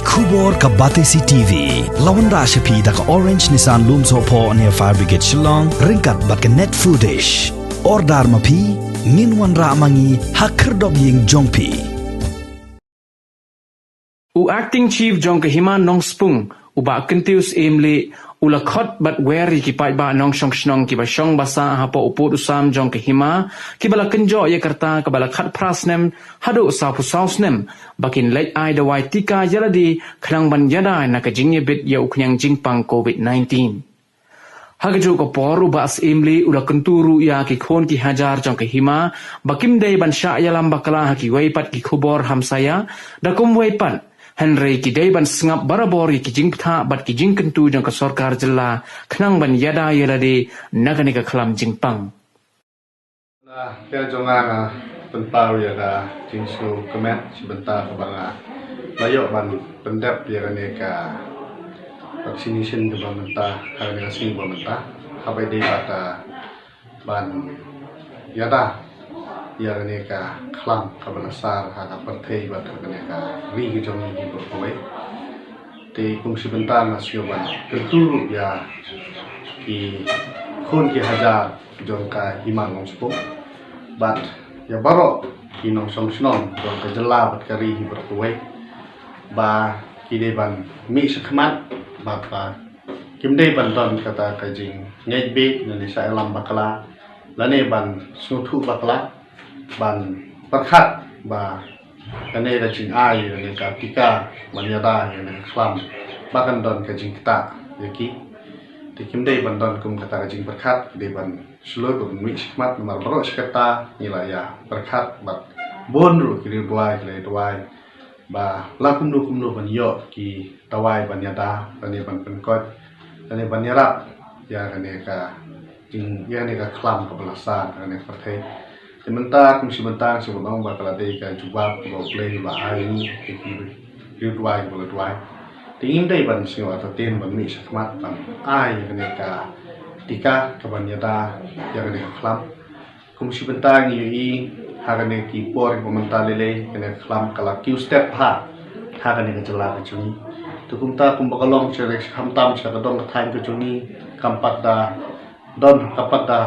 Kubor ka Batesi TV. Lawan Rashapi da ka Orange Nissan Looms Hopo near Fire Brigade Shillong. Ringkat bat ka net footage. Ordar mapi. Nginwan ra mangi hakerdog ying jongpi. U acting chief jong kahima nong spung uba kentius emle ula khot bat weri ki pai ba nong shong shnong ki ba shong basa ha po uput usam jong kahima ki bala kenjo ye karta ka bala khat prasnem hadu sa pu sausnem bakin late ai da wai tika yaladi khlang ban yada na ka jingye bit ye uknyang jingpang covid-19 hagaju ko poru bas emle ula kenturu ya ki khon ki hajar jong kahima bakim dei ban sha yalam bakala ha ki weipat ki khubor hamsaya da kum weipat Henry kidai ban sengap barabor ki jing ptha bat ki jing kentu jang ka sarkar jilla khnang ban yada yelade nagani ka khalam jingpang na ya jonga penpau ya ka jingsu kemet sebentar ke banga layo ban pendap ya ne ka vaccination ke banta ka ne sing banta habai dei bata ban yada ya ne ka khlam ka balasar ha ka perthei bat ka ne ka ri ki jong ni bo koi te kum sebentar na sioban keturu ya ki khon ki hajar jong ka himan ngong spo bat ya baro ki nong song snom jong ka jela bat ka ri hi bo koi ba ki de ban mi sakmat ba ba kim de ban don kata ka jing ngai be ne sa lam bakala lane ban suthu bakala ban perkhat ba kane da jing ai ne ka tika manyada ne khlam bakan don ka jing kita yaki ti kim dei ban don kum kata ka jing perkhat de ban sloi ko mi sikmat mar baro skata nila ya perkhat bat bon ru ki duai le duai ba la kum nu ban yo ki tawai ban yada kane ban penkot kane ban yara ya kane ka jing ya ne ka khlam ka belasan kane perthai sebentar sebelum bakal ada ikan jubab bawa play ba ai ki duai bola duai tingin dai ban sing atau ten ban mi sakmat ban ai kene ka tika ka ban yada ya kene khlam kum sebentar ni i hagane ki por komentar lele kene khlam kala q step ha hagane ka jela ka chuni tu kum ta kum bakalong chere hamtam sa ka dong ka thain ka chuni kampat da don kapat da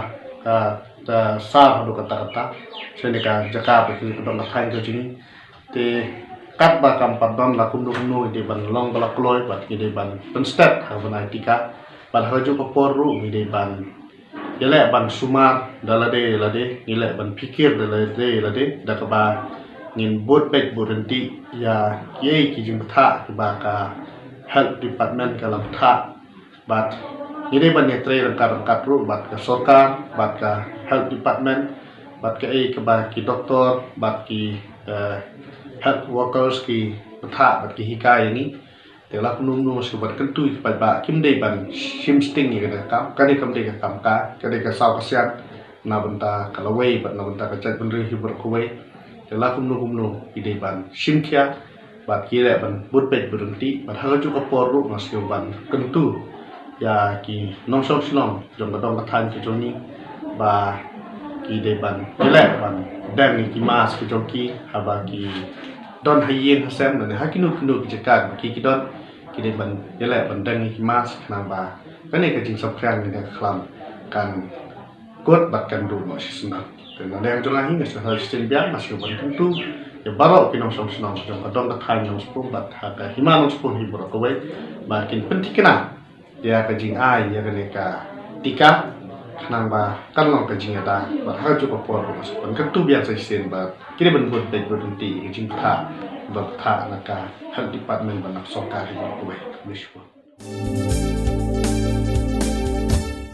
sa hadu kata-kata senika jaka betul kedong katain ke sini te kat ba kampat don la kundu de ban long bala kloy bat de ban step ha ban tika ban haju paporu de ban yele ban sumar dalade lade ngile ban pikir dalade da ka ba ngin bot bek bodenti ya ye ki jing tha ba ka health department ka lam tha bat ini ban netre rangkat ru bat ka sarkar bat ka health department bat ka ke ba ki doktor bat ki health workers ki tha bat ki hikai ni te la kunum nu subat kentu bat ba kim dei ban sim sting ni ka ni kam dei ka kam ka dei ka saw ka siat na banta ka lawei bat na banta ka chat ban ri hibar ko wei te la kunum nu dei ban sim khia bat ki le ban but pet berhenti bat ha ju ka por ru mas ban kentu ya ki nong sok slong jom ka dong ka than ki joni ba ki de ban ele ban dan ni ki mas ki joki haba ki don hayen hasem ne hakinu kinu ki jakat ki don ki de ban ele ban dan ni ki mas na ba kane ka jing sokran ni ka khlam kan kot bat kan du no sisna ten na yang jona hin sa hal stil biar mas yo ban tentu ya baro ki nong sok slong jom ka dong ka than nong spung bat ha ka himan nong spung hi bro ko we ba kin pentikna ya ka jing ai ya ka tika nang ba kan long ka jing ada ba ha ju ko por mas pan ka tu biar sai sen ba kire ban bot dai berhenti jing tha ba tha na ka health department ban nak sokar ko we